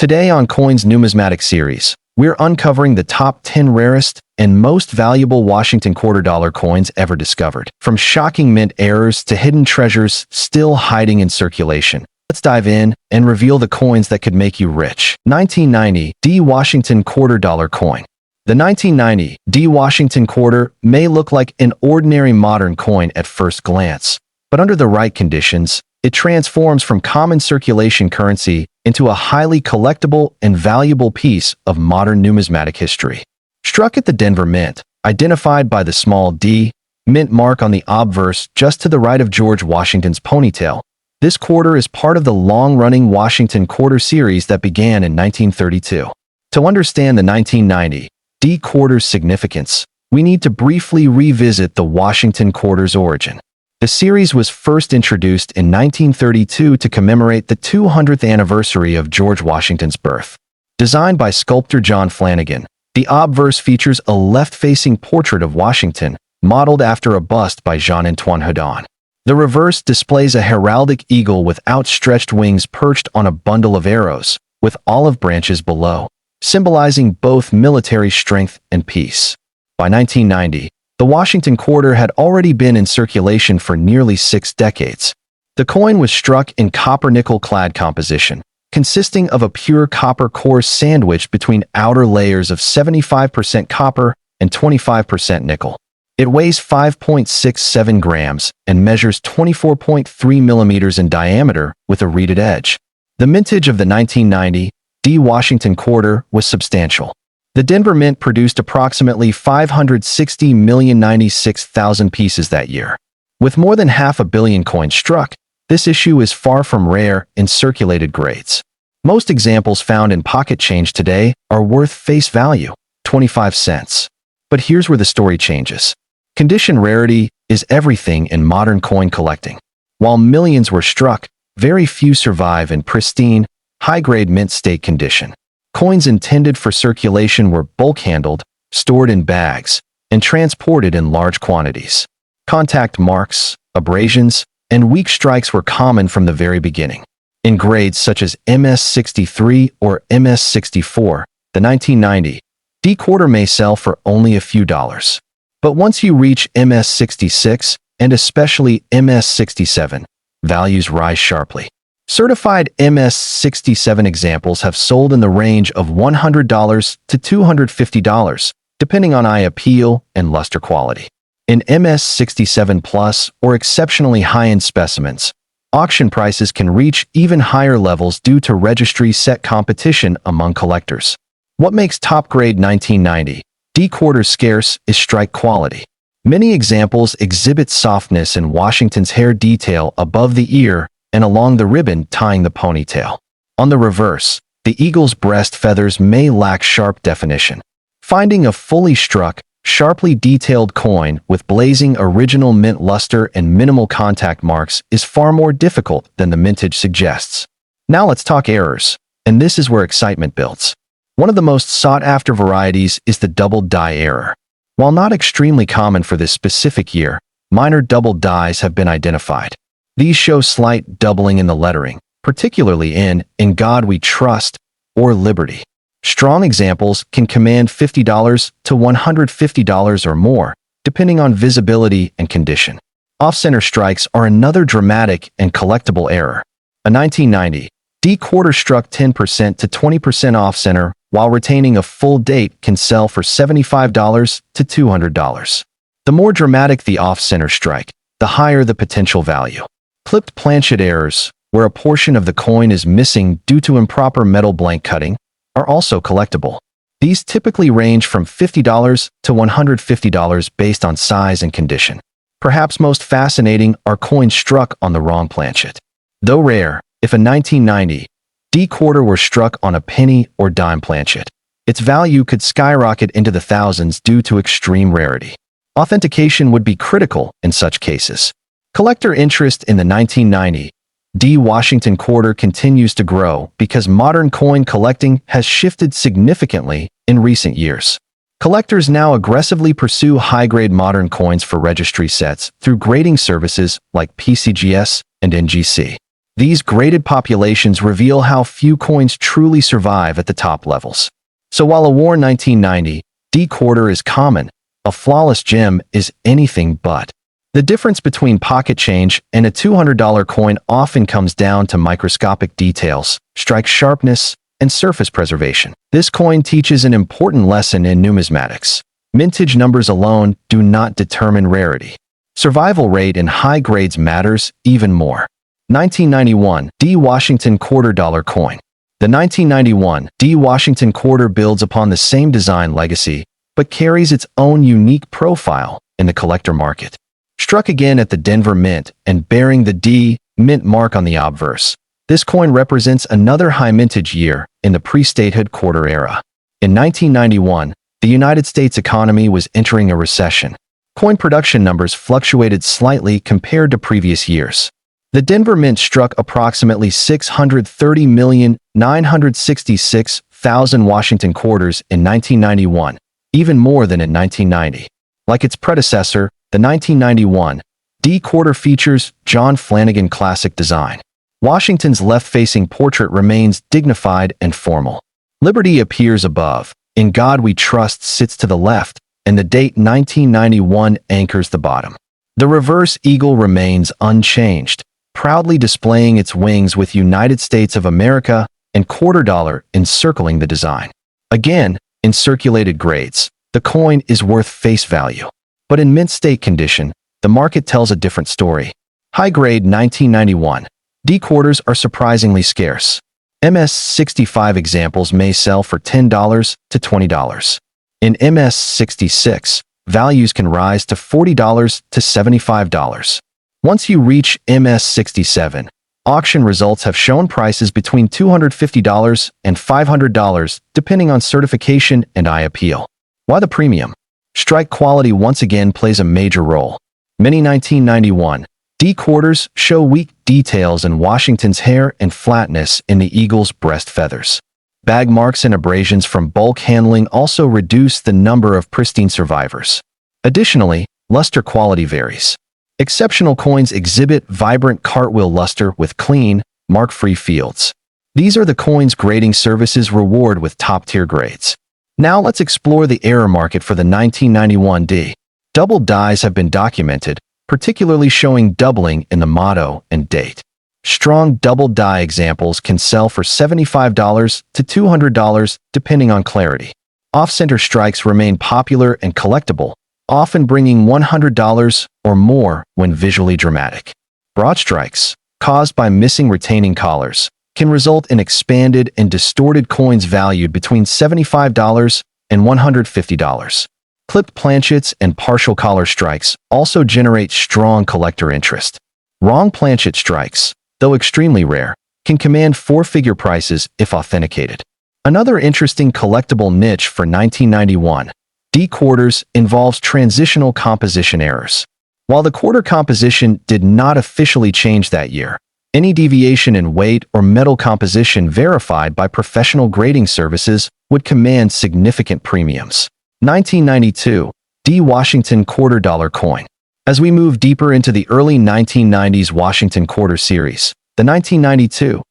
Today on Coins Numismatic Series, we're uncovering the top 10 rarest and most valuable Washington quarter-dollar coins ever discovered. From shocking mint errors to hidden treasures still hiding in circulation. Let's dive in and reveal the coins that could make you rich. 1990 D Washington quarter-dollar coin. The 1990 D Washington quarter may look like an ordinary modern coin at first glance, but under the right conditions, it transforms from common circulation currency into a highly collectible and valuable piece of modern numismatic history. Struck at the Denver Mint, identified by the small D mint mark on the obverse just to the right of George Washington's ponytail, this quarter is part of the long-running Washington quarter series that began in 1932. To understand the 1990 D quarter's significance, we need to briefly revisit the Washington quarter's origin. The series was first introduced in 1932 to commemorate the 200th anniversary of George Washington's birth. Designed by sculptor John Flanagan, the obverse features a left-facing portrait of Washington, modeled after a bust by Jean-Antoine Houdon. The reverse displays a heraldic eagle with outstretched wings perched on a bundle of arrows, with olive branches below, symbolizing both military strength and peace. By 1990, the Washington quarter had already been in circulation for nearly 6 decades. The coin was struck in copper-nickel clad composition, consisting of a pure copper core sandwiched between outer layers of 75% copper and 25% nickel. It weighs 5.67 grams and measures 24.3 millimeters in diameter with a reeded edge. The mintage of the 1990 D Washington quarter was substantial. The Denver Mint produced approximately 560,096,000 pieces that year. With more than 500 million coins struck, this issue is far from rare in circulated grades. Most examples found in pocket change today are worth face value, 25 cents. But here's where the story changes. Condition rarity is everything in modern coin collecting. While millions were struck, very few survive in pristine, high-grade mint state condition. Coins intended for circulation were bulk-handled, stored in bags, and transported in large quantities. Contact marks, abrasions, and weak strikes were common from the very beginning. In grades such as MS-63 or MS-64, the 1990 D quarter may sell for only a few dollars. But once you reach MS-66, and especially MS-67, values rise sharply. Certified MS-67 examples have sold in the range of $100 to $250, depending on eye appeal and luster quality. In MS-67 Plus or exceptionally high-end specimens, auction prices can reach even higher levels due to registry-set competition among collectors. What makes top-grade 1990 D quarters scarce is strike quality. Many examples exhibit softness in Washington's hair detail above the ear and along the ribbon tying the ponytail. On the reverse, the eagle's breast feathers may lack sharp definition. Finding a fully struck, sharply detailed coin with blazing original mint luster and minimal contact marks is far more difficult than the mintage suggests. Now let's talk errors, and this is where excitement builds. One of the most sought-after varieties is the double die error. While not extremely common for this specific year, minor double dies have been identified. These show slight doubling in the lettering, particularly in God We Trust or Liberty. Strong examples can command $50 to $150 or more, depending on visibility and condition. Off-center strikes are another dramatic and collectible error. A 1990 D quarter struck 10% to 20% off-center while retaining a full date can sell for $75 to $200. The more dramatic the off-center strike, the higher the potential value. Clipped planchet errors, where a portion of the coin is missing due to improper metal blank cutting, are also collectible. These typically range from $50 to $150 based on size and condition. Perhaps most fascinating are coins struck on the wrong planchet. Though rare, if a 1990 D quarter were struck on a penny or dime planchet, its value could skyrocket into the thousands due to extreme rarity. Authentication would be critical in such cases. Collector interest in the 1990 D Washington quarter continues to grow because modern coin collecting has shifted significantly in recent years. Collectors now aggressively pursue high-grade modern coins for registry sets through grading services like PCGS and NGC. These graded populations reveal how few coins truly survive at the top levels. So while a worn 1990 D quarter is common, a flawless gem is anything but. The difference between pocket change and a $200 coin often comes down to microscopic details, strike sharpness, and surface preservation. This coin teaches an important lesson in numismatics. Mintage numbers alone do not determine rarity. Survival rate in high grades matters even more. 1991 D Washington quarter dollar coin. The 1991 D Washington quarter builds upon the same design legacy, but carries its own unique profile in the collector market. Struck again at the Denver Mint and bearing the D Mint mark on the obverse, this coin represents another high mintage year in the pre-statehood quarter era. In 1991, the United States economy was entering a recession. Coin production numbers fluctuated slightly compared to previous years. The Denver Mint struck approximately 630,966,000 Washington quarters in 1991, even more than in 1990. Like its predecessor, the 1991 D quarter features John Flanagan classic design. Washington's left-facing portrait remains dignified and formal. Liberty appears above, In God We Trust sits to the left, and the date 1991 anchors the bottom. The reverse eagle remains unchanged, proudly displaying its wings with United States of America and quarter dollar encircling the design. Again, in circulated grades, the coin is worth face value. But in mint state condition, the market tells a different story. High-grade 1991 D quarters are surprisingly scarce. MS-65 examples may sell for $10 to $20. In MS-66, values can rise to $40 to $75. Once you reach MS-67, auction results have shown prices between $250 and $500 depending on certification and eye appeal. Why the premium? Strike quality once again plays a major role. Many 1991 D quarters show weak details in Washington's hair and flatness in the eagle's breast feathers. Bag marks and abrasions from bulk handling also reduce the number of pristine survivors. Additionally, luster quality varies. Exceptional coins exhibit vibrant cartwheel luster with clean, mark-free fields. These are the coins grading services reward with top-tier grades. Now let's explore the error market for the 1991 D. Double dies have been documented, particularly showing doubling in the motto and date. Strong double die examples can sell for $75 to $200 depending on clarity. Off-center strikes remain popular and collectible, often bringing $100 or more when visually dramatic. Broad strikes, caused by missing retaining collars, can result in expanded and distorted coins valued between $75 and $150. Clipped planchets and partial collar strikes also generate strong collector interest. Wrong planchet strikes, though extremely rare, can command four-figure prices if authenticated. Another interesting collectible niche for 1991 D quarters involves transitional composition errors. While the quarter composition did not officially change that year, any deviation in weight or metal composition verified by professional grading services would command significant premiums. 1992 D Washington quarter dollar coin. As we move deeper into the early 1990s Washington quarter series, the 1992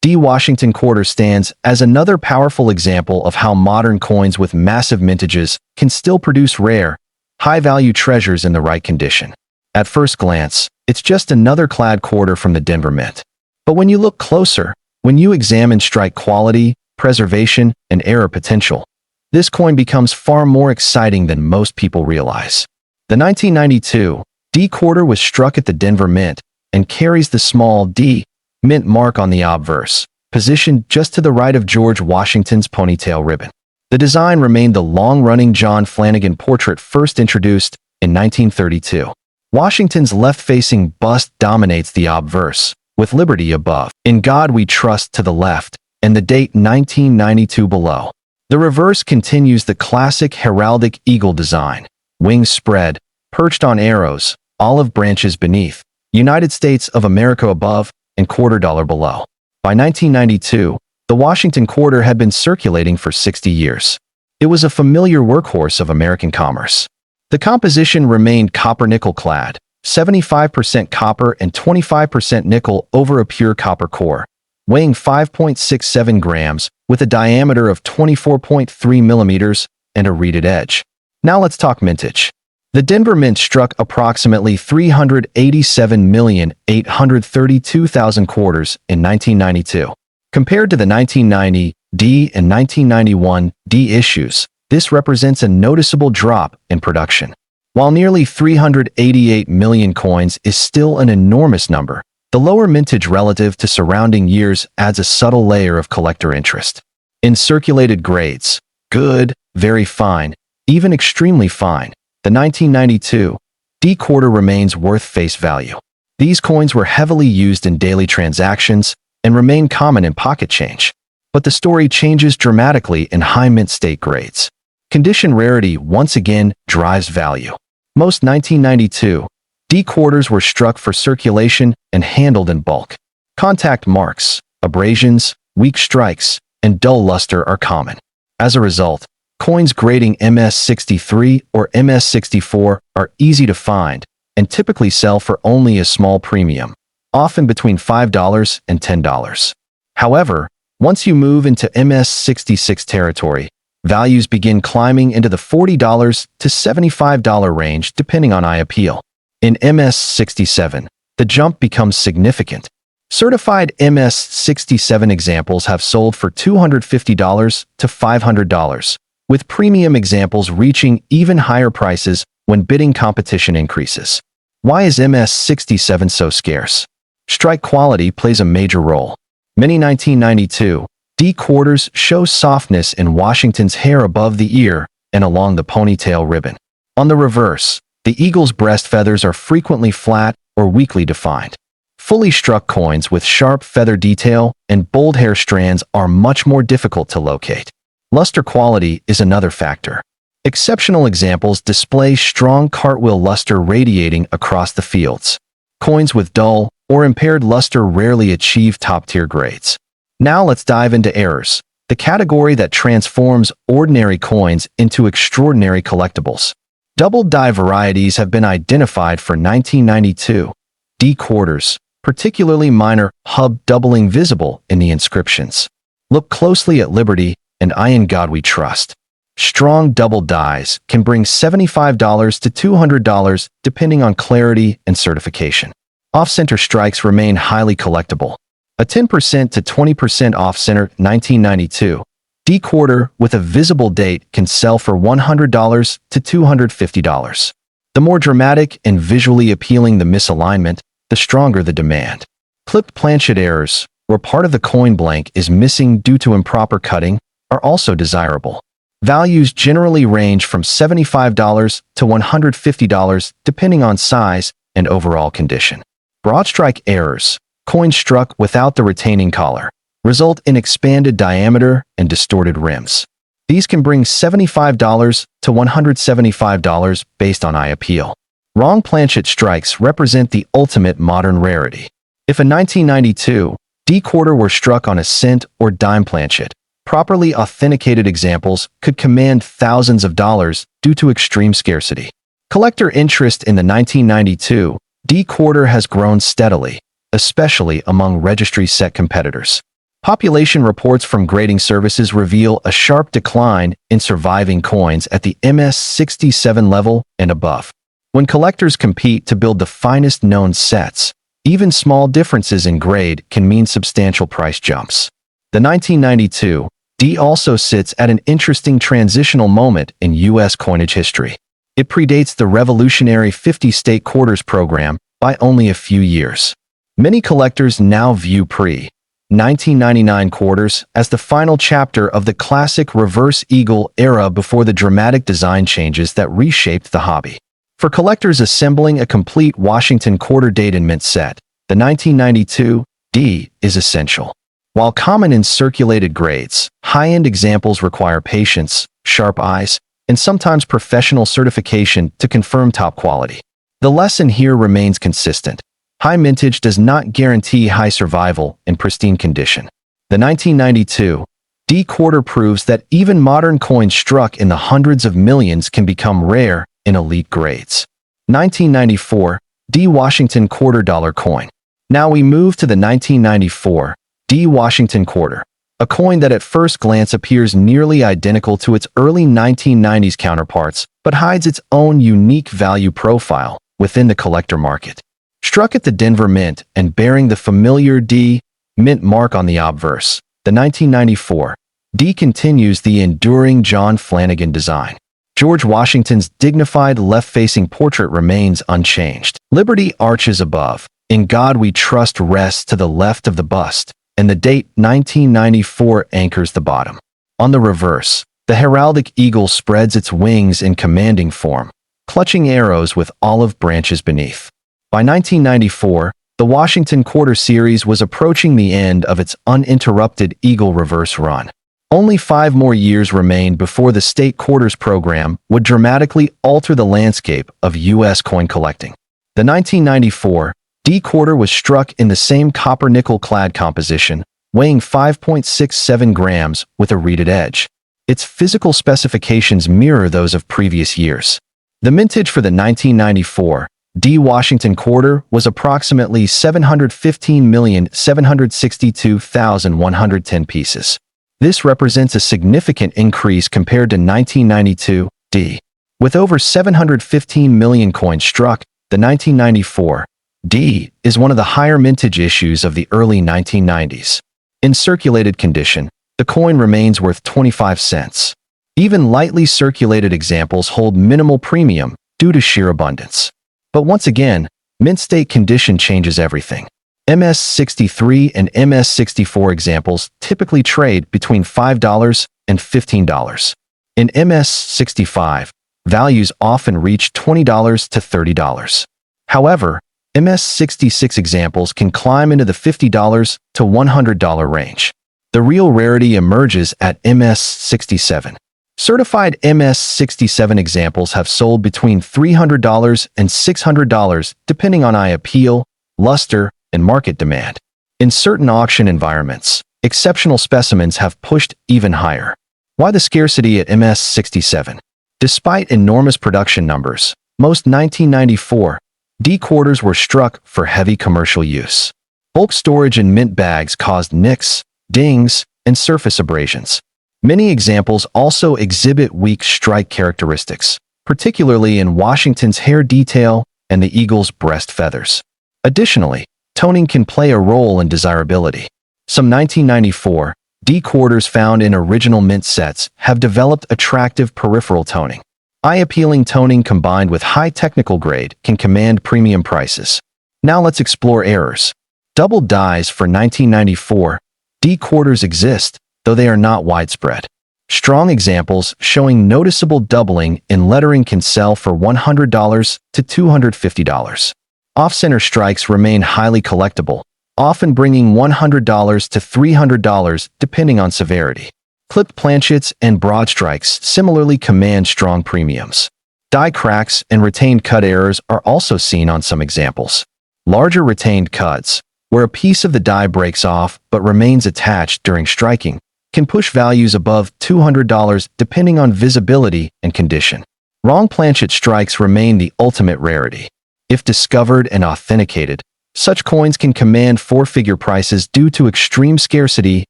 D Washington quarter stands as another powerful example of how modern coins with massive mintages can still produce rare, high-value treasures in the right condition. At first glance, it's just another clad quarter from the Denver Mint. But when you look closer, when you examine strike quality, preservation, and error potential, this coin becomes far more exciting than most people realize. The 1992 D quarter was struck at the Denver Mint and carries the small D Mint mark on the obverse, positioned just to the right of George Washington's ponytail ribbon. The design remained the long-running John Flanagan portrait first introduced in 1932. Washington's left-facing bust dominates the obverse, with Liberty above, In God We Trust to the left, and the date 1992 below. The reverse continues the classic heraldic eagle design, wings spread, perched on arrows, olive branches beneath, United States of America above, and quarter dollar below. By 1992, the Washington quarter had been circulating for 60 years. It was a familiar workhorse of American commerce. The composition remained copper-nickel clad, 75% copper and 25% nickel over a pure copper core, weighing 5.67 grams with a diameter of 24.3 millimeters and a reeded edge. Now let's talk mintage. The Denver Mint struck approximately 387,832,000 quarters in 1992. Compared to the 1990 D and 1991 D issues, this represents a noticeable drop in production. While nearly 388 million coins is still an enormous number, the lower mintage relative to surrounding years adds a subtle layer of collector interest. In circulated grades, good, very fine, even extremely fine, the 1992 D quarter remains worth face value. These coins were heavily used in daily transactions and remain common in pocket change. But the story changes dramatically in high mint state grades. Condition rarity once again drives value. Most 1992 D quarters were struck for circulation and handled in bulk. Contact marks, abrasions, weak strikes, and dull luster are common. As a result, coins grading MS63 or MS64 are easy to find and typically sell for only a small premium, often between $5 and $10. However, once you move into MS66 territory, values begin climbing into the $40 to $75 range depending on eye appeal. In MS67, the jump becomes significant. Certified MS67 examples have sold for $250 to $500, with premium examples reaching even higher prices when bidding competition increases. Why is MS67 so scarce? Strike quality plays a major role. Many 1992 D quarters show softness in Washington's hair above the ear and along the ponytail ribbon. On the reverse, the eagle's breast feathers are frequently flat or weakly defined. Fully struck coins with sharp feather detail and bold hair strands are much more difficult to locate. Luster quality is another factor. Exceptional examples display strong cartwheel luster radiating across the fields. Coins with dull or impaired luster rarely achieve top-tier grades. Now let's dive into errors, the category that transforms ordinary coins into extraordinary collectibles. Double die varieties have been identified for 1992 D quarters, particularly minor hub doubling visible in the inscriptions. Look closely at Liberty and I in God We Trust. Strong double dies can bring $75 to $200 depending on clarity and certification. Off-center strikes remain highly collectible. A 10% to 20% off-center 1992 D quarter with a visible date can sell for $100 to $250. The more dramatic and visually appealing the misalignment, the stronger the demand. Clipped planchet errors, where part of the coin blank is missing due to improper cutting, are also desirable. Values generally range from $75 to $150 depending on size and overall condition. Broad strike errors, coins struck without the retaining collar, result in expanded diameter and distorted rims. These can bring $75 to $175 based on eye appeal. Wrong planchet strikes represent the ultimate modern rarity. If a 1992 D quarter were struck on a cent or dime planchet, properly authenticated examples could command thousands of dollars due to extreme scarcity. Collector interest in the 1992 D quarter has grown steadily, especially among registry set competitors. Population reports from grading services reveal a sharp decline in surviving coins at the MS67 level and above. When collectors compete to build the finest known sets, even small differences in grade can mean substantial price jumps. The 1992 D also sits at an interesting transitional moment in U.S. coinage history. It predates the revolutionary 50-state quarters program by only a few years. Many collectors now view pre-1999 quarters as the final chapter of the classic reverse eagle era before the dramatic design changes that reshaped the hobby. For collectors assembling a complete Washington quarter date and mint set, the 1992 D is essential. While common in circulated grades, high-end examples require patience, sharp eyes, and sometimes professional certification to confirm top quality. The lesson here remains consistent. High mintage does not guarantee high survival in pristine condition. The 1992 D quarter proves that even modern coins struck in the hundreds of millions can become rare in elite grades. 1994 D Washington Quarter Dollar Coin. Now we move to the 1994 D Washington Quarter, a coin that at first glance appears nearly identical to its early 1990s counterparts, but hides its own unique value profile within the collector market. Struck at the Denver Mint and bearing the familiar D Mint mark on the obverse, the 1994 D continues the enduring John Flanagan design. George Washington's dignified left-facing portrait remains unchanged. Liberty arches above. In God We Trust rests to the left of the bust, and the date 1994 anchors the bottom. On the reverse, the heraldic eagle spreads its wings in commanding form, clutching arrows with olive branches beneath. By 1994, the Washington Quarter Series was approaching the end of its uninterrupted eagle reverse run. Only 5 more years remained before the state quarters program would dramatically alter the landscape of U.S. coin collecting. The 1994 D Quarter was struck in the same copper-nickel-clad composition, weighing 5.67 grams with a reeded edge. Its physical specifications mirror those of previous years. The mintage for the 1994 D Washington Quarter was approximately 715,762,110 pieces. This represents a significant increase compared to 1992 D. With over 715 million coins struck, the 1994 D is one of the higher mintage issues of the early 1990s. In circulated condition, the coin remains worth 25 cents. Even lightly circulated examples hold minimal premium due to sheer abundance. But once again, mint state condition changes everything. MS-63 and MS-64 examples typically trade between $5 and $15. In MS-65, values often reach $20 to $30. However, MS-66 examples can climb into the $50 to $100 range. The real rarity emerges at MS-67. Certified MS-67 examples have sold between $300 and $600 depending on eye appeal, luster, and market demand. In certain auction environments, exceptional specimens have pushed even higher. Why the scarcity at MS-67? Despite enormous production numbers, most 1994 D quarters were struck for heavy commercial use. Bulk storage in mint bags caused nicks, dings, and surface abrasions. Many examples also exhibit weak strike characteristics, particularly in Washington's hair detail and the eagle's breast feathers. Additionally, toning can play a role in desirability. Some 1994 D quarters found in original mint sets have developed attractive peripheral toning. Eye-appealing toning combined with high technical grade can command premium prices. Now let's explore errors. Double dies for 1994 D quarters exist, though they are not widespread. Strong examples showing noticeable doubling in lettering can sell for $100 to $250. Off-center strikes remain highly collectible, often bringing $100 to $300 depending on severity. Clipped planchets and broad strikes similarly command strong premiums. Die cracks and retained cut errors are also seen on some examples. Larger retained cuts, where a piece of the die breaks off but remains attached during striking, can push values above $200 depending on visibility and condition. Wrong planchet strikes remain the ultimate rarity. If discovered and authenticated, such coins can command 4-figure prices due to extreme scarcity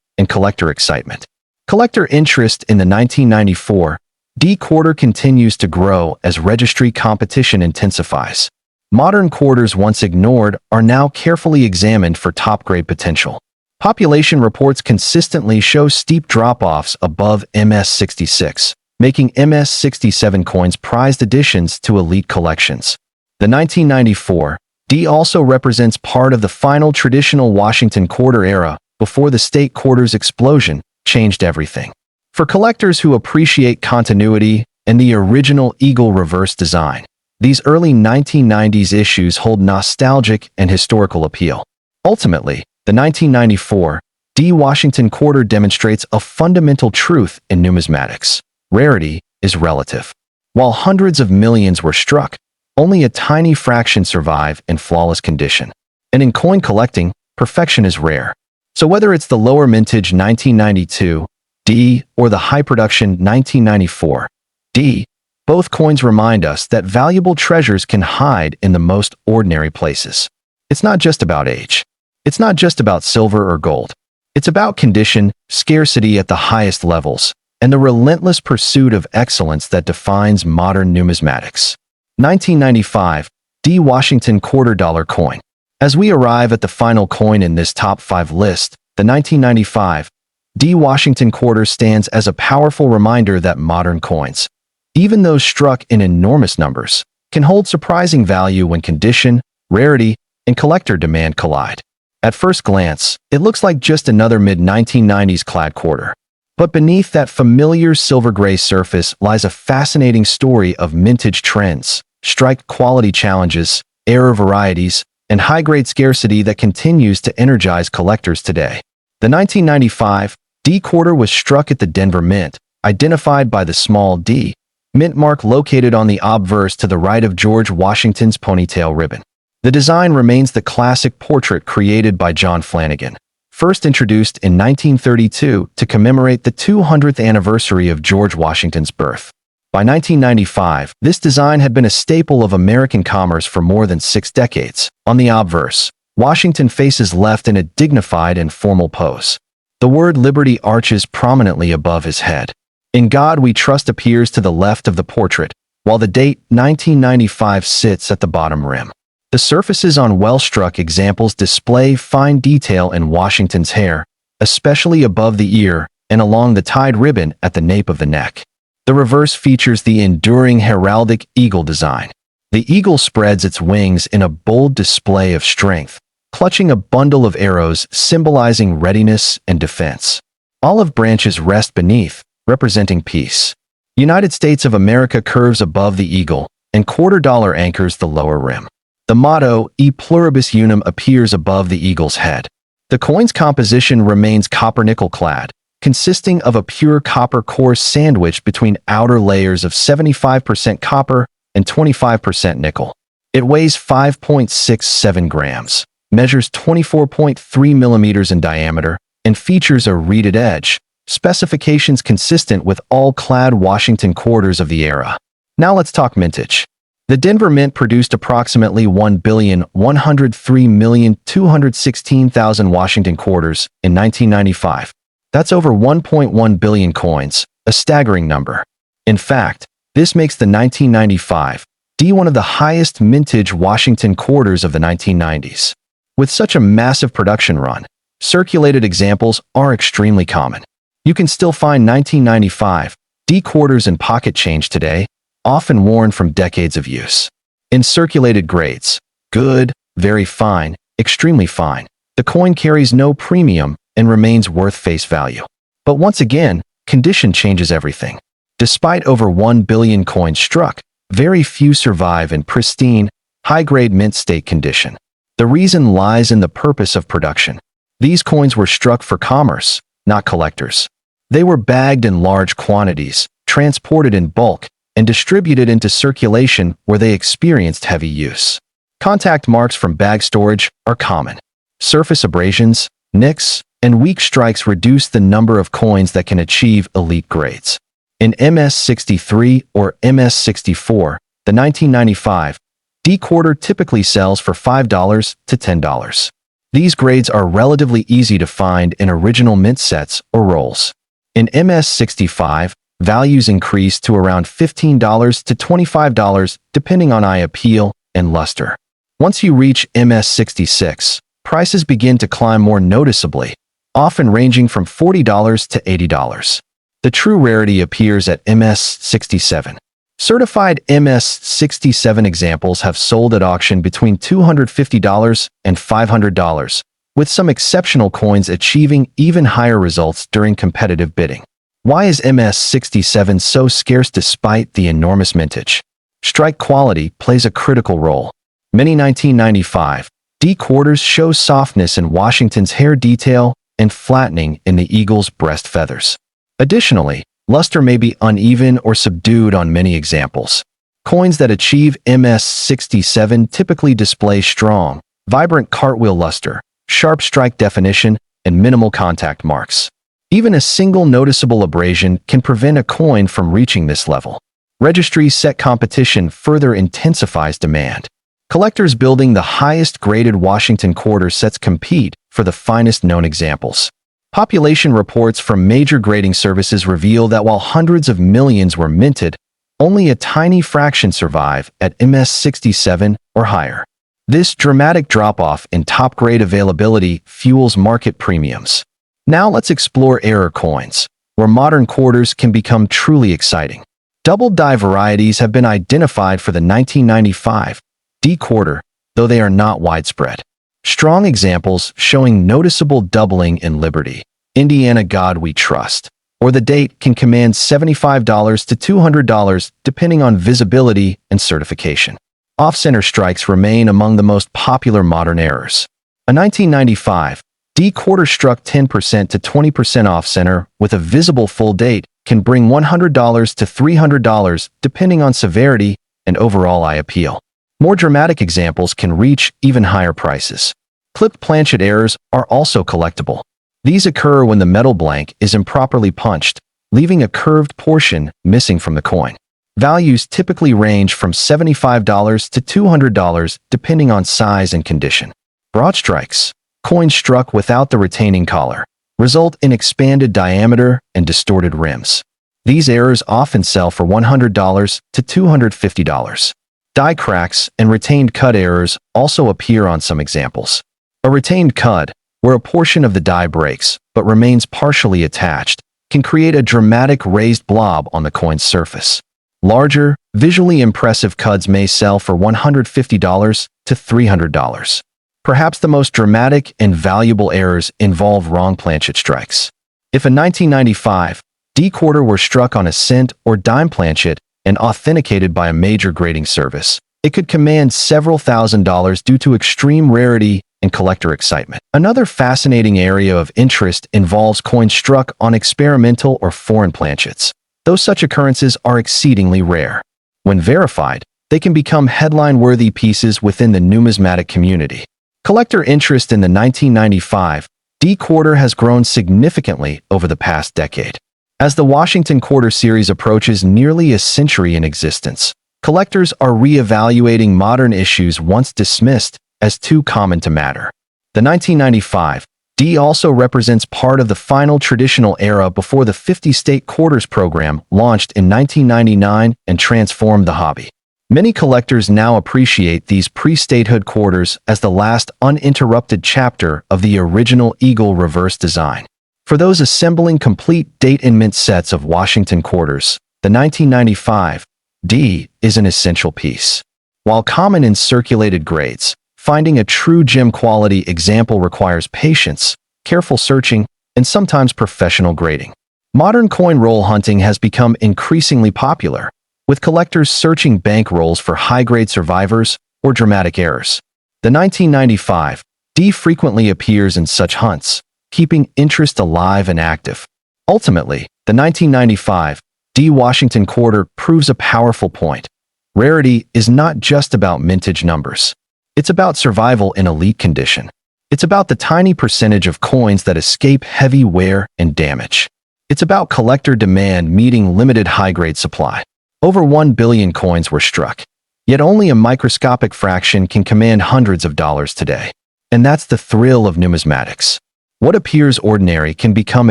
and collector excitement. Collector interest in the 1994 D quarter continues to grow as registry competition intensifies. Modern quarters once ignored are now carefully examined for top-grade potential. Population reports consistently show steep drop-offs above MS-66, making MS-67 coins prized additions to elite collections. The 1994 D also represents part of the final traditional Washington Quarter era before the state quarters explosion changed everything. For collectors who appreciate continuity and the original eagle reverse design, these early 1990s issues hold nostalgic and historical appeal. Ultimately, the 1994 D Washington Quarter demonstrates a fundamental truth in numismatics. Rarity is relative. While hundreds of millions were struck, only a tiny fraction survive in flawless condition. And in coin collecting, perfection is rare. So whether it's the lower mintage 1992 D or the high production 1994 D, Both coins remind us that valuable treasures can hide in the most ordinary places. It's not just about age. It's not just about silver or gold. It's about condition, scarcity at the highest levels, and the relentless pursuit of excellence that defines modern numismatics. 1995, D. Washington $quarter coin. As we arrive at the final coin in this top 5 list, the 1995 D. Washington quarter stands as a powerful reminder that modern coins, even those struck in enormous numbers, can hold surprising value when condition, rarity, and collector demand collide. At first glance, it looks like just another mid-1990s clad quarter. But beneath that familiar silver-gray surface lies a fascinating story of mintage trends, strike quality challenges, error varieties, and high-grade scarcity that continues to energize collectors today. The 1995 D quarter was struck at the Denver Mint, identified by the small d mint mark located on the obverse to the right of George Washington's ponytail ribbon. The design remains the classic portrait created by John Flanagan, first introduced in 1932 to commemorate the 200th anniversary of George Washington's birth. By 1995, this design had been a staple of American commerce for more than 6 decades. On the obverse, Washington faces left in a dignified and formal pose. The word liberty arches prominently above his head. In God We Trust appears to the left of the portrait, while the date 1995 sits at the bottom rim. The surfaces on well-struck examples display fine detail in Washington's hair, especially above the ear and along the tied ribbon at the nape of the neck. The reverse features the enduring heraldic eagle design. The eagle spreads its wings in a bold display of strength, clutching a bundle of arrows symbolizing readiness and defense. Olive branches rest beneath, representing peace. United States of America curves above the eagle, and $quarter anchors the lower rim. The motto, E pluribus unum, appears above the eagle's head. The coin's composition remains copper-nickel clad, consisting of a pure copper core sandwiched between outer layers of 75% copper and 25% nickel. It weighs 5.67 grams, measures 24.3 millimeters in diameter, and features a reeded edge, specifications consistent with all clad Washington quarters of the era. Now let's talk mintage. The Denver Mint produced approximately 1,103,216,000 Washington quarters in 1995. That's over 1.1 billion coins, a staggering number. In fact, this makes the 1995 D one of the highest mintage Washington quarters of the 1990s. With such a massive production run, circulated examples are extremely common. You can still find 1995 D quarters in pocket change today, often worn from decades of use. In circulated grades, good, very fine, extremely fine, the coin carries no premium and remains worth face value. But once again, condition changes everything. Despite over 1 billion coins struck, very few survive in pristine, high-grade mint state condition. The reason lies in the purpose of production. These coins were struck for commerce, not collectors. They were bagged in large quantities, transported in bulk, and distributed into circulation where they experienced heavy use. Contact marks from bag storage are common. Surface abrasions, nicks, and weak strikes reduce the number of coins that can achieve elite grades. In MS63 or MS64, the 1995 D quarter typically sells for $5 to $10. These grades are relatively easy to find in original mint sets or rolls. In MS65, values increase to around $15 to $25 depending on eye appeal and luster. Once you reach MS66, prices begin to climb more noticeably, often ranging from $40 to $80. The true rarity appears at MS67. Certified MS67 examples have sold at auction between $250 and $500, with some exceptional coins achieving even higher results during competitive bidding. Why is MS67 so scarce despite the enormous mintage? Strike quality plays a critical role. Many 1995 D quarters show softness in Washington's hair detail and flattening in the eagle's breast feathers. Additionally, luster may be uneven or subdued on many examples. Coins that achieve MS67 typically display strong, vibrant cartwheel luster, sharp strike definition, and minimal contact marks. Even a single noticeable abrasion can prevent a coin from reaching this level. Registry set competition further intensifies demand. Collectors building the highest-graded Washington quarter sets compete for the finest known examples. Population reports from major grading services reveal that while hundreds of millions were minted, only a tiny fraction survive at MS67 or higher. This dramatic drop-off in top-grade availability fuels market premiums. Now let's explore error coins, where modern quarters can become truly exciting. Double die varieties have been identified for the 1995 D quarter, though they are not widespread. Strong examples showing noticeable doubling in Liberty, Indiana God We Trust, or the date can command $75 to $200 depending on visibility and certification. Off-center strikes remain among the most popular modern errors. A 1995 D quarter struck 10% to 20% off-center with a visible full date can bring $100 to $300 depending on severity and overall eye appeal. More dramatic examples can reach even higher prices. Clipped planchet errors are also collectible. These occur when the metal blank is improperly punched, leaving a curved portion missing from the coin. Values typically range from $75 to $200 depending on size and condition. Broad strikes, coins struck without the retaining collar, result in expanded diameter and distorted rims. These errors often sell for $100 to $250. Die cracks and retained cut errors also appear on some examples. A retained cut, where a portion of the die breaks but remains partially attached, can create a dramatic raised blob on the coin's surface. Larger, visually impressive cuts may sell for $150 to $300. Perhaps the most dramatic and valuable errors involve wrong planchet strikes. If a 1995 D quarter were struck on a cent or dime planchet and authenticated by a major grading service, it could command several $1,000s due to extreme rarity and collector excitement. Another fascinating area of interest involves coins struck on experimental or foreign planchets, though such occurrences are exceedingly rare. When verified, they can become headline-worthy pieces within the numismatic community. Collector interest in the 1995 D quarter has grown significantly over the past decade. As the Washington Quarter series approaches nearly a century in existence, collectors are re-evaluating modern issues once dismissed as too common to matter. The 1995 D also represents part of the final traditional era before the 50-state quarters program launched in 1999 and transformed the hobby. Many collectors now appreciate these pre-statehood quarters as the last uninterrupted chapter of the original Eagle reverse design. For those assembling complete date and mint sets of Washington quarters, the 1995 D is an essential piece. While common in circulated grades, finding a true gem quality example requires patience, careful searching, and sometimes professional grading. Modern coin roll hunting has become increasingly popular, with collectors searching bank rolls for high-grade survivors or dramatic errors. The 1995 D frequently appears in such hunts, keeping interest alive and active. Ultimately, the 1995 D Washington quarter proves a powerful point. Rarity is not just about mintage numbers. It's about survival in elite condition. It's about the tiny percentage of coins that escape heavy wear and damage. It's about collector demand meeting limited high-grade supply. Over 1 billion coins were struck, yet only a microscopic fraction can command hundreds of dollars today. And that's the thrill of numismatics. What appears ordinary can become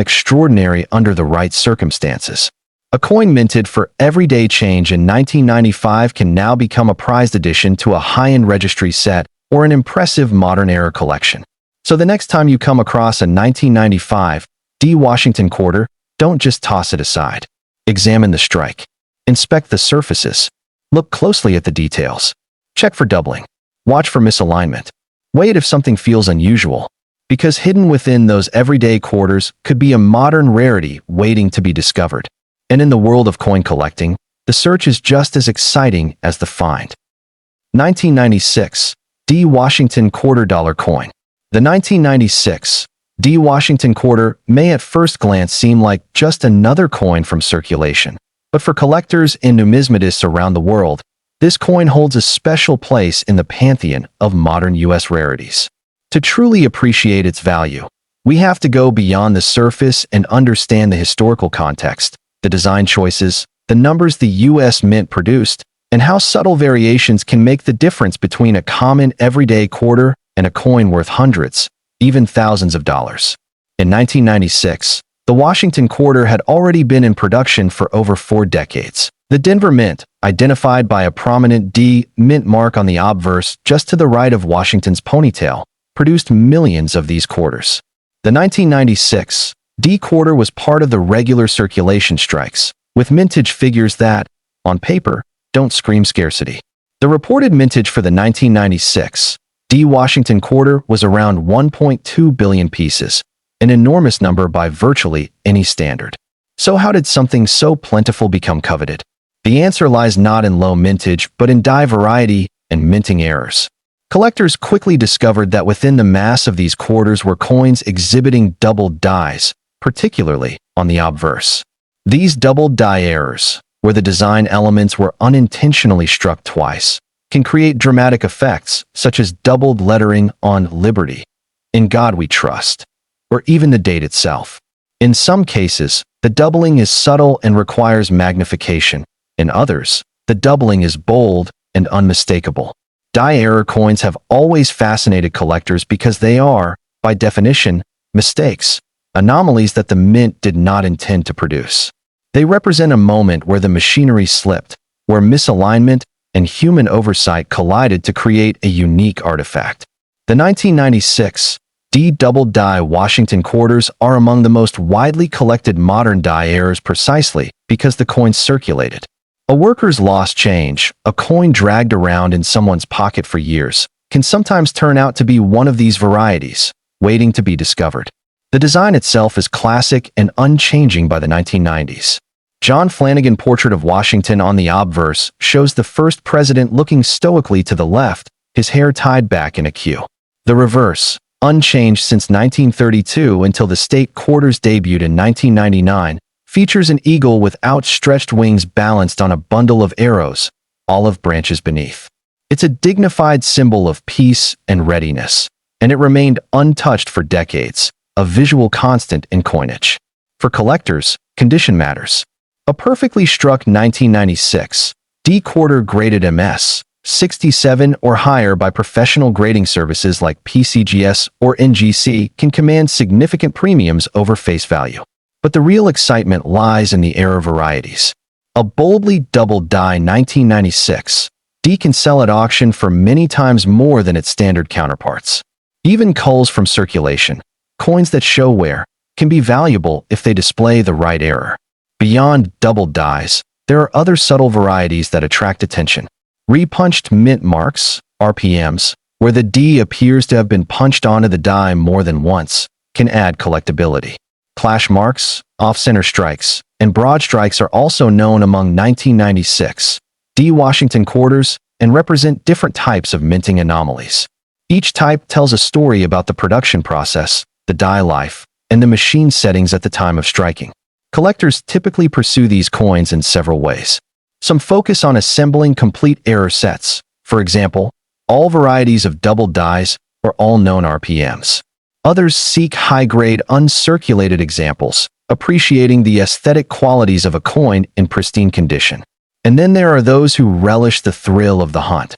extraordinary under the right circumstances. A coin minted for everyday change in 1995 can now become a prized addition to a high-end registry set or an impressive modern era collection. So the next time you come across a 1995 D Washington quarter, don't just toss it aside. Examine the strike. Inspect the surfaces. Look closely at the details. Check for doubling. Watch for misalignment. Wait if something feels unusual, because hidden within those everyday quarters could be a modern rarity waiting to be discovered. And in the world of coin collecting, the search is just as exciting as the find. 1996 D Washington quarter dollar coin. The 1996 D Washington quarter may at first glance seem like just another coin from circulation. But for collectors and numismatists around the world, this coin holds a special place in the pantheon of modern U.S. rarities. To truly appreciate its value, we have to go beyond the surface and understand the historical context, the design choices, the numbers the U.S. Mint produced, and how subtle variations can make the difference between a common everyday quarter and a coin worth hundreds, even thousands of dollars. In 1996, the Washington quarter had already been in production for over 4 decades. The Denver Mint, identified by a prominent D mint mark on the obverse just to the right of Washington's ponytail, produced millions of these quarters. The 1996 D quarter was part of the regular circulation strikes, with mintage figures that, on paper, don't scream scarcity. The reported mintage for the 1996 D Washington quarter was around 1.2 billion pieces, an enormous number by virtually any standard. So how did something so plentiful become coveted? The answer lies not in low mintage, but in die variety and minting errors. Collectors quickly discovered that within the mass of these quarters were coins exhibiting doubled dies, particularly on the obverse. These doubled die errors, where the design elements were unintentionally struck twice, can create dramatic effects such as doubled lettering on Liberty, In God We Trust, or even the date itself. In some cases, the doubling is subtle and requires magnification. In others, the doubling is bold and unmistakable. Die error coins have always fascinated collectors because they are, by definition, mistakes, anomalies that the mint did not intend to produce. They represent a moment where the machinery slipped, where misalignment and human oversight collided to create a unique artifact. The 1996 D doubled die Washington quarters are among the most widely collected modern die errors precisely because the coins circulated. A worker's lost change, a coin dragged around in someone's pocket for years, can sometimes turn out to be one of these varieties, waiting to be discovered. The design itself is classic and unchanging by the 1990s. John Flanagan portrait of Washington on the obverse shows the first president looking stoically to the left, his hair tied back in a queue. The reverse, unchanged since 1932 until the state quarters debuted in 1999, features an eagle with outstretched wings balanced on a bundle of arrows, olive branches beneath. It's a dignified symbol of peace and readiness, and it remained untouched for decades, a visual constant in coinage. For collectors, condition matters. A perfectly struck 1996 D quarter graded MS 67 or higher by professional grading services like PCGS or NGC can command significant premiums over face value. But the real excitement lies in the error varieties. A boldly doubled die 1996 D can sell at auction for many times more than its standard counterparts. Even culls from circulation, coins that show wear, can be valuable if they display the right error. Beyond doubled dies, there are other subtle varieties that attract attention. Repunched mint marks, RPMs, where the D appears to have been punched onto the die more than once, can add collectability. Clash marks, off-center strikes, and broad strikes are also known among 1996 D Washington quarters and represent different types of minting anomalies. Each type tells a story about the production process, the die life, and the machine settings at the time of striking. Collectors typically pursue these coins in several ways. Some focus on assembling complete error sets, for example, all varieties of doubled dies or all known RPMs. Others seek high-grade uncirculated examples, appreciating the aesthetic qualities of a coin in pristine condition. And then there are those who relish the thrill of the hunt,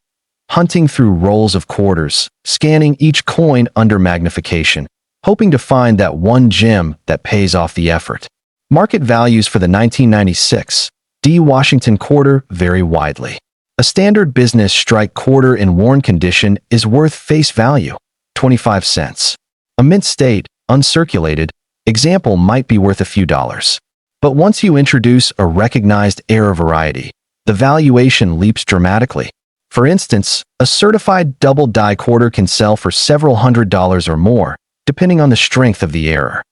hunting through rolls of quarters, scanning each coin under magnification, hoping to find that one gem that pays off the effort. Market values for the 1996 D Washington quarter vary widely. A standard business strike quarter in worn condition is worth face value, 25 cents. A mint state, uncirculated, example might be worth a few dollars. But once you introduce a recognized error variety, the valuation leaps dramatically. For instance, a certified double die quarter can sell for several $100s or more, depending on the strength of the error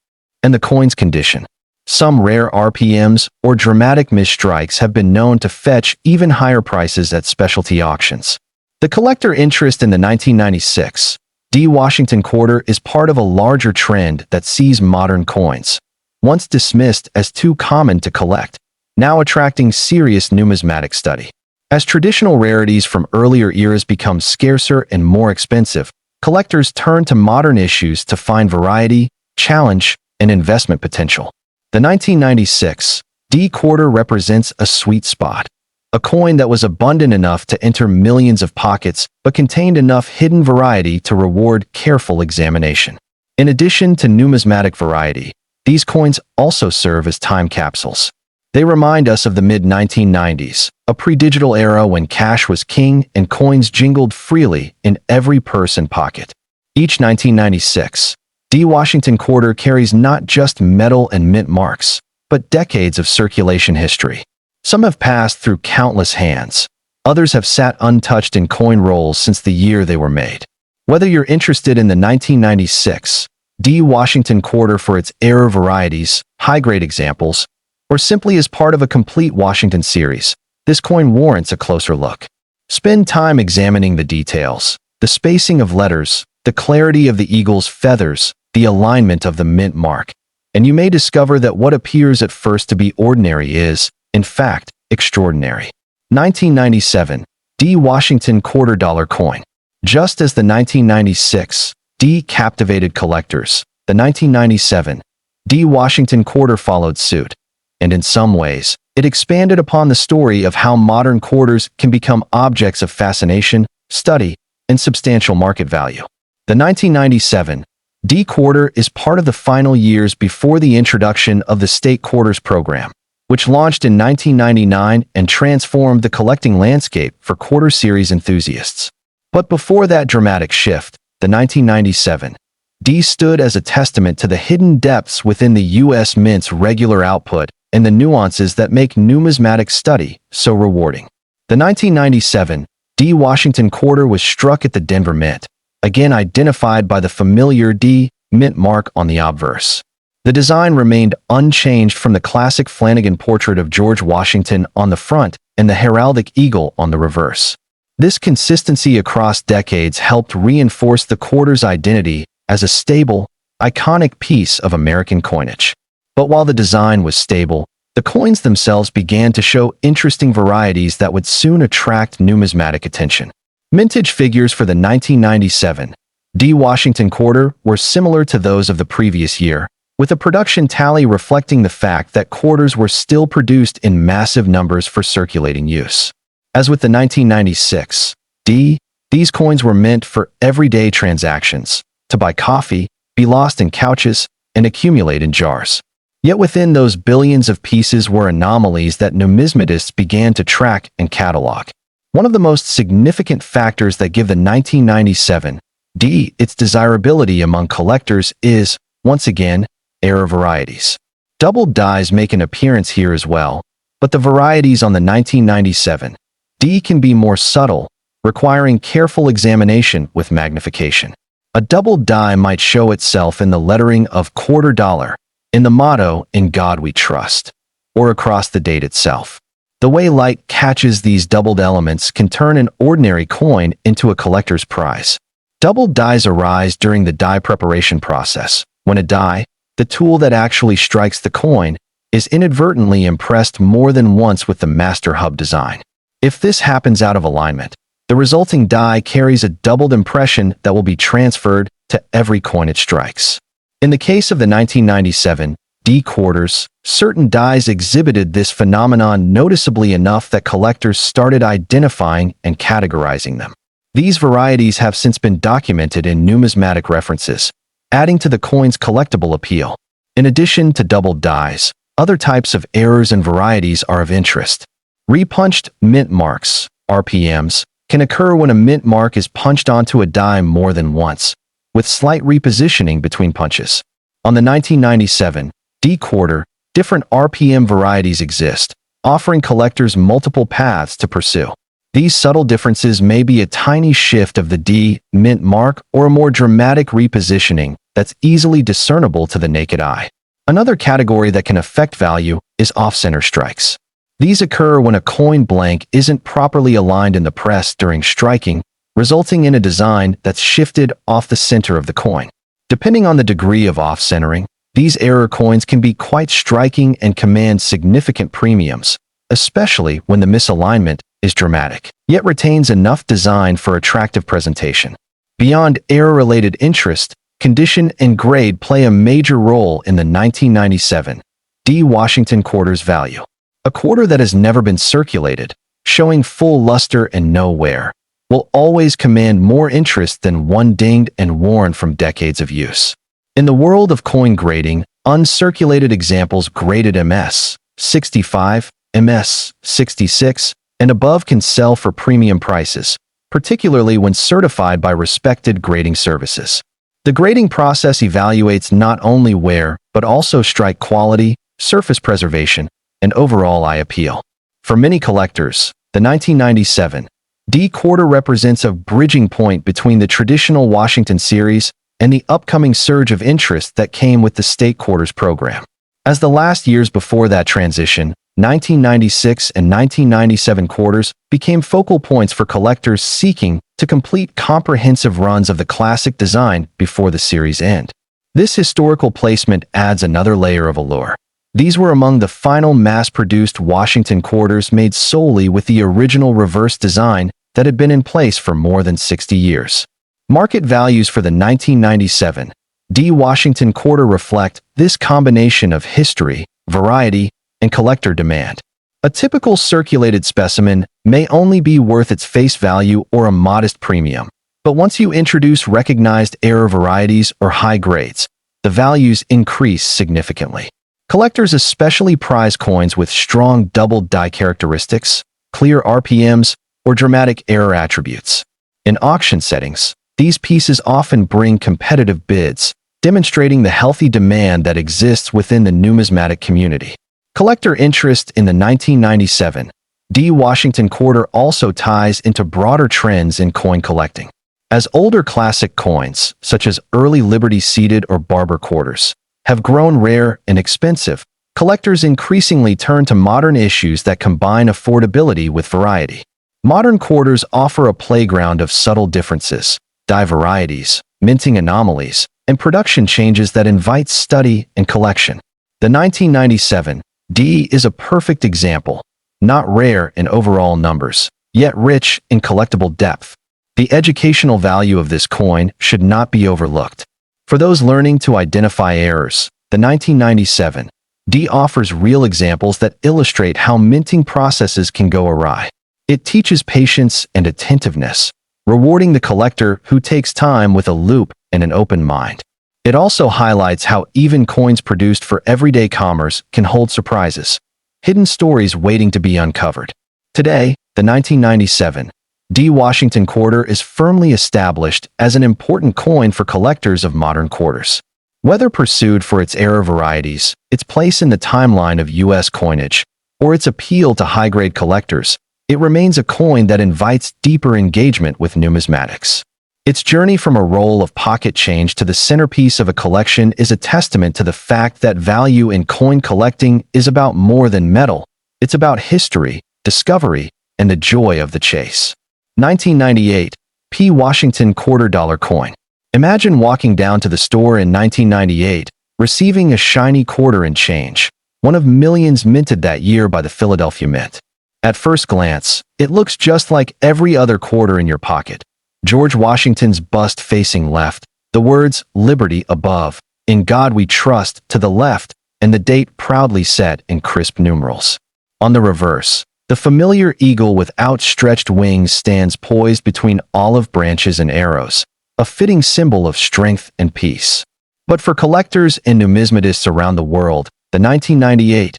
and the coin's condition. Some rare RPMs or dramatic misstrikes have been known to fetch even higher prices at specialty auctions. The collector interest in the 1996 D Washington quarter is part of a larger trend that sees modern coins, once dismissed as too common to collect, now attracting serious numismatic study. As traditional rarities from earlier eras become scarcer and more expensive, collectors turn to modern issues to find variety, challenge, and investment potential. The 1996 D quarter represents a sweet spot. A coin that was abundant enough to enter millions of pockets, but contained enough hidden variety to reward careful examination. In addition to numismatic variety, these coins also serve as time capsules. They remind us of the mid-1990s, a pre-digital era when cash was king and coins jingled freely in every purse and pocket. Each 1996, D Washington quarter carries not just metal and mint marks, but decades of circulation history. Some have passed through countless hands. Others have sat untouched in coin rolls since the year they were made. Whether you're interested in the 1996 D Washington quarter for its era varieties, high-grade examples, or simply as part of a complete Washington series, this coin warrants a closer look. Spend time examining the details, the spacing of letters, the clarity of the eagle's feathers, the alignment of the mint mark, and you may discover that what appears at first to be ordinary is, in fact, extraordinary. 1997 D Washington quarter dollar coin. Just as the 1996 D captivated collectors, the 1997 D Washington quarter followed suit, and in some ways, it expanded upon the story of how modern quarters can become objects of fascination, study, and substantial market value. The 1997 D quarter is part of the final years before the introduction of the state quarters program, which launched in 1999 and transformed the collecting landscape for quarter series enthusiasts. But before that dramatic shift, the 1997 D stood as a testament to the hidden depths within the U.S. Mint's regular output and the nuances that make numismatic study so rewarding. The 1997 D Washington quarter was struck at the Denver Mint, again identified by the familiar D mint mark on the obverse. The design remained unchanged from the classic Flanagan portrait of George Washington on the front and the heraldic eagle on the reverse. This consistency across decades helped reinforce the quarter's identity as a stable, iconic piece of American coinage. But while the design was stable, the coins themselves began to show interesting varieties that would soon attract numismatic attention. Mintage figures for the 1997 D Washington quarter were similar to those of the previous year, with a production tally reflecting the fact that quarters were still produced in massive numbers for circulating use. As with the 1996 D, these coins were meant for everyday transactions, to buy coffee, be lost in couches, and accumulate in jars. Yet within those billions of pieces were anomalies that numismatists began to track and catalog. One of the most significant factors that give the 1997 D its desirability among collectors is, once again, era varieties. Doubled dies make an appearance here as well, but the varieties on the 1997 D can be more subtle, requiring careful examination with magnification. A doubled die might show itself in the lettering of quarter dollar, in the motto, "In God We Trust," or across the date itself. The way light catches these doubled elements can turn an ordinary coin into a collector's prize. Doubled dies arise during the die preparation process, when a die, the tool that actually strikes the coin, is inadvertently impressed more than once with the master hub design. If this happens out of alignment, the resulting die carries a doubled impression that will be transferred to every coin it strikes. In the case of the 1997 D quarters, certain dies exhibited this phenomenon noticeably enough that collectors started identifying and categorizing them. These varieties have since been documented in numismatic references, adding to the coin's collectible appeal. In addition to doubled dies, other types of errors and varieties are of interest. Repunched mint marks, RPMs, can occur when a mint mark is punched onto a die more than once, with slight repositioning between punches. On the 1997 D quarter, different RPM varieties exist, offering collectors multiple paths to pursue. These subtle differences may be a tiny shift of the D mint mark or a more dramatic repositioning that's easily discernible to the naked eye. Another category that can affect value is off-center strikes. These occur when a coin blank isn't properly aligned in the press during striking, resulting in a design that's shifted off the center of the coin. Depending on the degree of off-centering, these error coins can be quite striking and command significant premiums, especially when the misalignment is dramatic, yet retains enough design for attractive presentation. Beyond error-related interest, condition and grade play a major role in the 1997 D. Washington quarter's value. A quarter that has never been circulated, showing full luster and no wear, will always command more interest than one dinged and worn from decades of use. In the world of coin grading, uncirculated examples graded MS 65, MS 66, and above can sell for premium prices, particularly when certified by respected grading services. The grading process evaluates not only wear, but also strike quality, surface preservation, and overall eye appeal. For many collectors, the 1997 D quarter represents a bridging point between the traditional Washington series and the upcoming surge of interest that came with the state quarters program. As the last years before that transition, 1996 and 1997 quarters became focal points for collectors seeking to complete comprehensive runs of the classic design before the series end. This historical placement adds another layer of allure. These were among the final mass-produced Washington quarters made solely with the original reverse design that had been in place for more than 60 years. Market values for the 1997 D Washington quarter reflect this combination of history, variety, and collector demand. A typical circulated specimen may only be worth its face value or a modest premium, but once you introduce recognized error varieties or high grades, the values increase significantly. Collectors especially prize coins with strong double die characteristics, clear RPMs, or dramatic error attributes. In auction settings, these pieces often bring competitive bids, demonstrating the healthy demand that exists within the numismatic community. Collector interest in the 1997 D Washington quarter also ties into broader trends in coin collecting. As older classic coins, such as early Liberty seeded or Barber quarters, have grown rare and expensive, collectors increasingly turn to modern issues that combine affordability with variety. Modern quarters offer a playground of subtle differences, die varieties, minting anomalies, and production changes that invite study and collection. The 1997 D is a perfect example, not rare in overall numbers, yet rich in collectible depth. The educational value of this coin should not be overlooked. For those learning to identify errors, the 1997 D offers real examples that illustrate how minting processes can go awry. It teaches patience and attentiveness, rewarding the collector who takes time with a loupe and an open mind. It also highlights how even coins produced for everyday commerce can hold surprises, hidden stories waiting to be uncovered. Today, the 1997 D Washington quarter is firmly established as an important coin for collectors of modern quarters. Whether pursued for its error varieties, its place in the timeline of U.S. coinage, or its appeal to high-grade collectors, it remains a coin that invites deeper engagement with numismatics. Its journey from a roll of pocket change to the centerpiece of a collection is a testament to the fact that value in coin collecting is about more than metal. It's about history, discovery, and the joy of the chase. 1998 P. Washington quarter dollar coin. Imagine walking down to the store in 1998, receiving a shiny quarter and change, one of millions minted that year by the Philadelphia Mint. At first glance, it looks just like every other quarter in your pocket. George Washington's bust facing left, the words "Liberty" above, "In God We Trust" to the left, and the date proudly set in crisp numerals. On the reverse, the familiar eagle with outstretched wings stands poised between olive branches and arrows, a fitting symbol of strength and peace. But for collectors and numismatists around the world, the 1998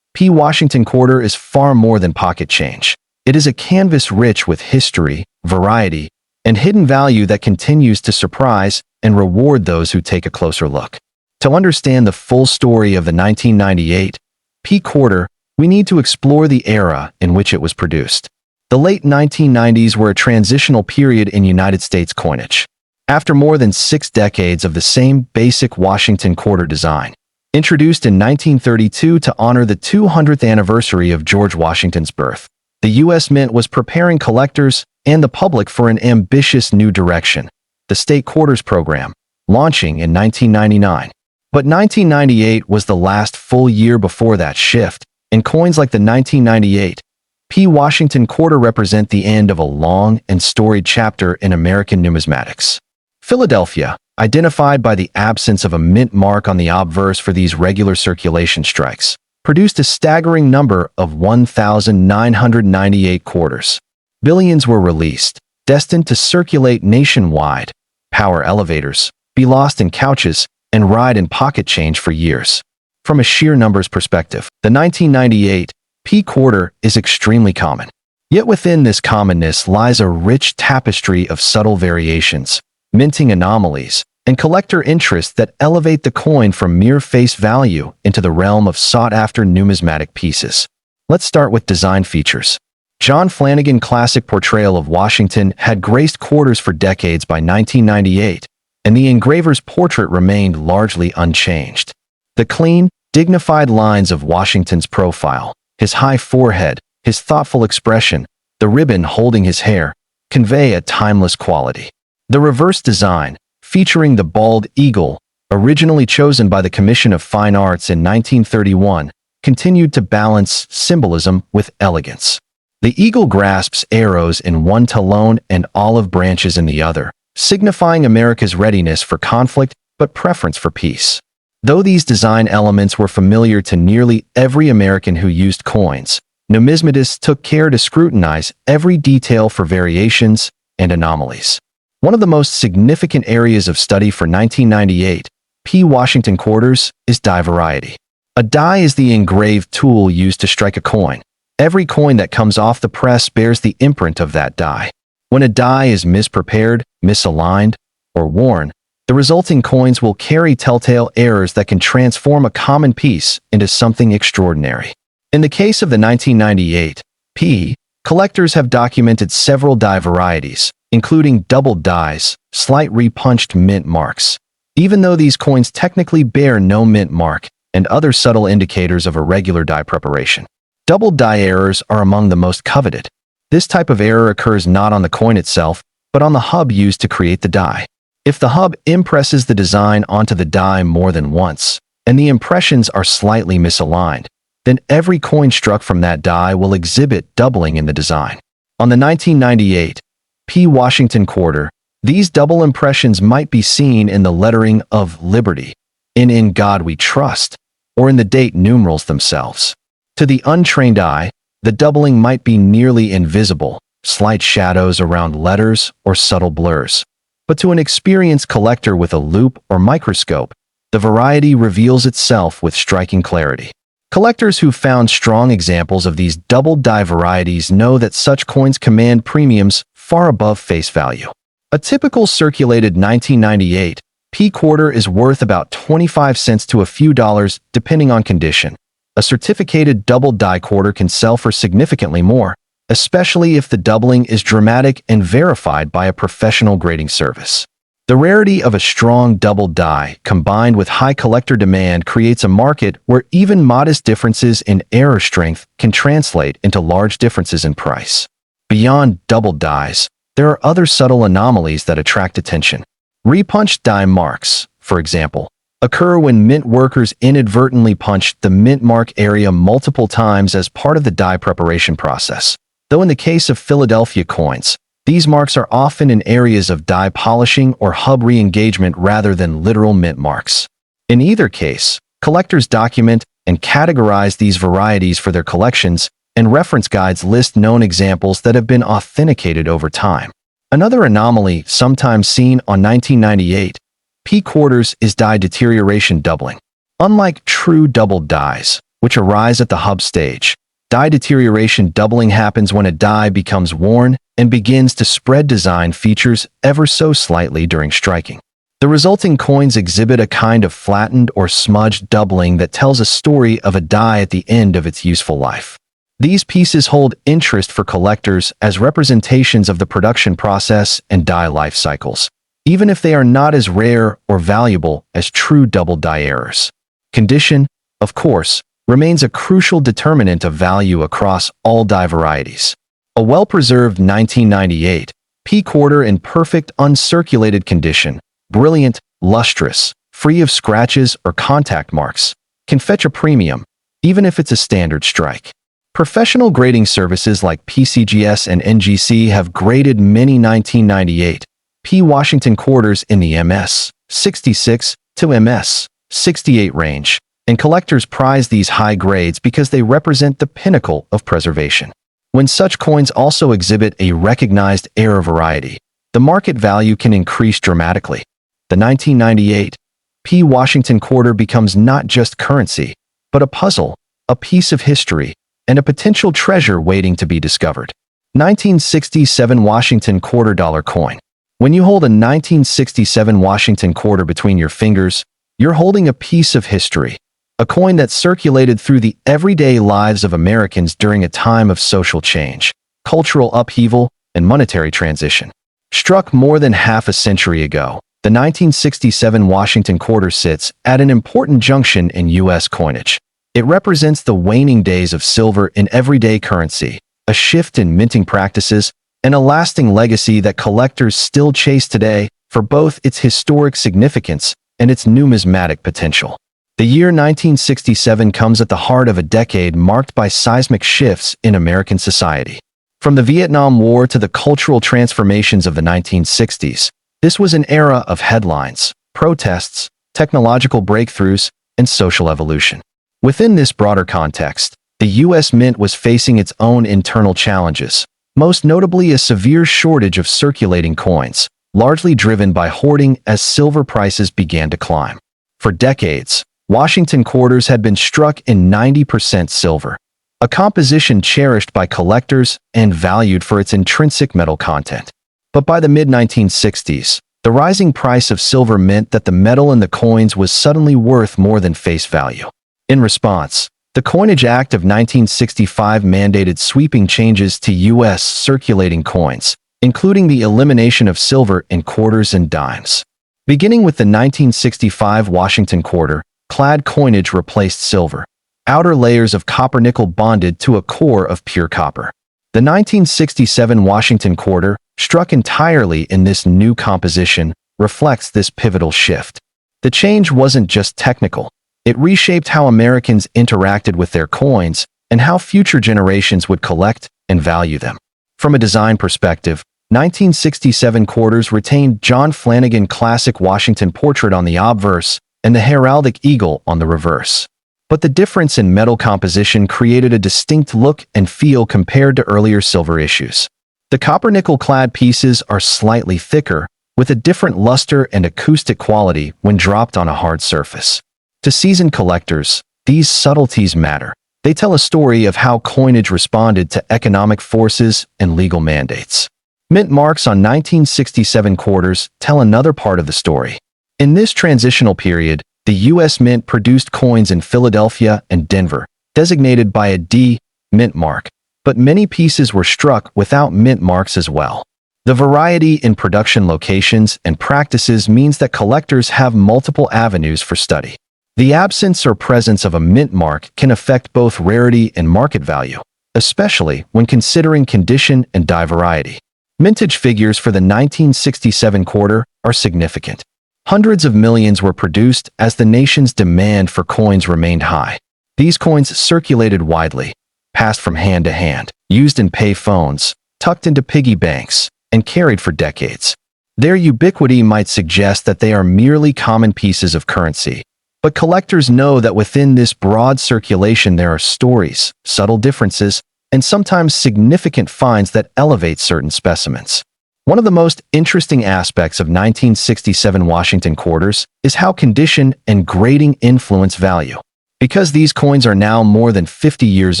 P. Washington quarter is far more than pocket change. It is a canvas rich with history, variety, and hidden value that continues to surprise and reward those who take a closer look. To understand the full story of the 1998 P. quarter, we need to explore the era in which it was produced. The late 1990s were a transitional period in United States coinage. After more than 6 decades of the same basic Washington quarter design, introduced in 1932 to honor the 200th anniversary of George Washington's birth, the U.S. Mint was preparing collectors and the public for an ambitious new direction, the State Quarters Program, launching in 1999. But 1998 was the last full year before that shift, and coins like the 1998 P. Washington quarter represent the end of a long and storied chapter in American numismatics. Philadelphia, identified by the absence of a mint mark on the obverse for these regular circulation strikes, produced a staggering number of 1,998 quarters. Billions were released, destined to circulate nationwide, power elevators, be lost in couches, and ride in pocket change for years. From a sheer numbers perspective, the 1998 P quarter is extremely common. Yet within this commonness lies a rich tapestry of subtle variations, minting anomalies, and collector interest that elevate the coin from mere face value into the realm of sought-after numismatic pieces. Let's start with design features. John Flanagan's classic portrayal of Washington had graced quarters for decades by 1998, and the engraver's portrait remained largely unchanged. The clean, dignified lines of Washington's profile, his high forehead, his thoughtful expression, the ribbon holding his hair, convey a timeless quality. The reverse design, featuring the bald eagle, originally chosen by the Commission of Fine Arts in 1931, continued to balance symbolism with elegance. The eagle grasps arrows in one talon and olive branches in the other, signifying America's readiness for conflict but preference for peace. Though these design elements were familiar to nearly every American who used coins, numismatists took care to scrutinize every detail for variations and anomalies. One of the most significant areas of study for 1998 P. Washington quarters is die variety. A die is the engraved tool used to strike a coin. Every coin that comes off the press bears the imprint of that die. When a die is misprepared, misaligned, or worn, the resulting coins will carry telltale errors that can transform a common piece into something extraordinary. In the case of the 1998 P, collectors have documented several die varieties, including doubled dies, slight repunched mint marks. Even though these coins technically bear no mint mark, and other subtle indicators of irregular die preparation, doubled die errors are among the most coveted. This type of error occurs not on the coin itself, but on the hub used to create the die. If the hub impresses the design onto the die more than once, and the impressions are slightly misaligned, then every coin struck from that die will exhibit doubling in the design. On the 1998 P. Washington quarter, these double impressions might be seen in the lettering of Liberty, in God We Trust, or in the date numerals themselves. To the untrained eye, the doubling might be nearly invisible, slight shadows around letters or subtle blurs. But to an experienced collector with a loupe or microscope, the variety reveals itself with striking clarity. Collectors who've found strong examples of these double die varieties know that such coins command premiums far above face value. A typical circulated 1998 P quarter is worth about 25 cents to a few dollars depending on condition. A certificated double die quarter can sell for significantly more, especially if the doubling is dramatic and verified by a professional grading service. The rarity of a strong double die combined with high collector demand creates a market where even modest differences in error strength can translate into large differences in price. Beyond double dies, there are other subtle anomalies that attract attention. Repunched die marks, for example, occur when mint workers inadvertently punch the mint mark area multiple times as part of the die preparation process. Though in the case of Philadelphia coins, these marks are often in areas of die polishing or hub re-engagement rather than literal mint marks. In either case, collectors document and categorize these varieties for their collections, and reference guides list known examples that have been authenticated over time. Another anomaly sometimes seen on 1998 P quarters is die deterioration doubling. Unlike true doubled dies, which arise at the hub stage, die deterioration doubling happens when a die becomes worn and begins to spread design features ever so slightly during striking. The resulting coins exhibit a kind of flattened or smudged doubling that tells a story of a die at the end of its useful life. These pieces hold interest for collectors as representations of the production process and die life cycles, even if they are not as rare or valuable as true double die errors. Condition, of course, remains a crucial determinant of value across all die varieties. A well-preserved 1998 P quarter in perfect uncirculated condition, brilliant, lustrous, free of scratches or contact marks, can fetch a premium, even if it's a standard strike. Professional grading services like PCGS and NGC have graded many 1998 P Washington quarters in the MS 66 to MS 68 range, and collectors prize these high grades because they represent the pinnacle of preservation. When such coins also exhibit a recognized era variety, the market value can increase dramatically. The 1998 P Washington quarter becomes not just currency, but a puzzle, a piece of history, and a potential treasure waiting to be discovered. 1967 Washington quarter dollar coin. When you hold a 1967 Washington quarter between your fingers, you're holding a piece of history, a coin that circulated through the everyday lives of Americans during a time of social change, cultural upheaval, and monetary transition. Struck more than half a century ago, the 1967 Washington quarter sits at an important junction in U.S. coinage. It represents the waning days of silver in everyday currency, a shift in minting practices, and a lasting legacy that collectors still chase today for both its historic significance and its numismatic potential. The year 1967 comes at the heart of a decade marked by seismic shifts in American society. From the Vietnam War to the cultural transformations of the 1960s, this was an era of headlines, protests, technological breakthroughs, and social evolution. Within this broader context, the U.S. Mint was facing its own internal challenges, most notably a severe shortage of circulating coins, largely driven by hoarding as silver prices began to climb. For decades, Washington quarters had been struck in 90% silver, a composition cherished by collectors and valued for its intrinsic metal content. But by the mid-1960s, the rising price of silver meant that the metal in the coins was suddenly worth more than face value. In response, the Coinage Act of 1965 mandated sweeping changes to U.S. circulating coins, including the elimination of silver in quarters and dimes. Beginning with the 1965 Washington quarter, clad coinage replaced silver, outer layers of copper-nickel bonded to a core of pure copper. The 1967 Washington quarter, struck entirely in this new composition, reflects this pivotal shift. The change wasn't just technical. It reshaped how Americans interacted with their coins and how future generations would collect and value them. From a design perspective, 1967 quarters retained John Flanagan classic Washington portrait on the obverse and the heraldic eagle on the reverse. But the difference in metal composition created a distinct look and feel compared to earlier silver issues. The copper-nickel-clad pieces are slightly thicker, with a different luster and acoustic quality when dropped on a hard surface. To seasoned collectors, these subtleties matter. They tell a story of how coinage responded to economic forces and legal mandates. Mint marks on 1967 quarters tell another part of the story. In this transitional period, the U.S. Mint produced coins in Philadelphia and Denver, designated by a D mint mark, but many pieces were struck without mint marks as well. The variety in production locations and practices means that collectors have multiple avenues for study. The absence or presence of a mint mark can affect both rarity and market value, especially when considering condition and die variety. Mintage figures for the 1967 quarter are significant. Hundreds of millions were produced as the nation's demand for coins remained high. These coins circulated widely, passed from hand to hand, used in pay phones, tucked into piggy banks, and carried for decades. Their ubiquity might suggest that they are merely common pieces of currency, but collectors know that within this broad circulation there are stories, subtle differences, and sometimes significant finds that elevate certain specimens. One of the most interesting aspects of 1967 Washington quarters is how condition and grading influence value. Because these coins are now more than 50 years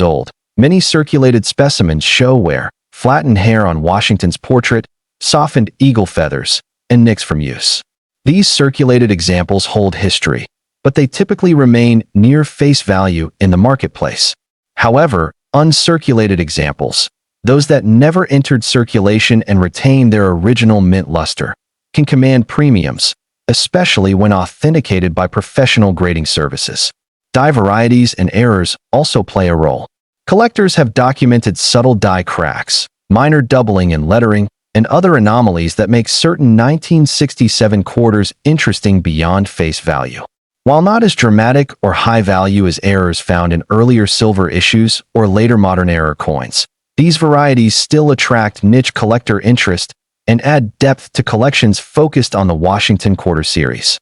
old, many circulated specimens show wear, flattened hair on Washington's portrait, softened eagle feathers, and nicks from use. These circulated examples hold history, but they typically remain near face value in the marketplace. However, uncirculated examples, those that never entered circulation and retain their original mint luster, can command premiums, especially when authenticated by professional grading services. Die varieties and errors also play a role. Collectors have documented subtle die cracks, minor doubling in lettering, and other anomalies that make certain 1967 quarters interesting beyond face value. While not as dramatic or high value as errors found in earlier silver issues or later modern era coins, these varieties still attract niche collector interest and add depth to collections focused on the Washington Quarter Series.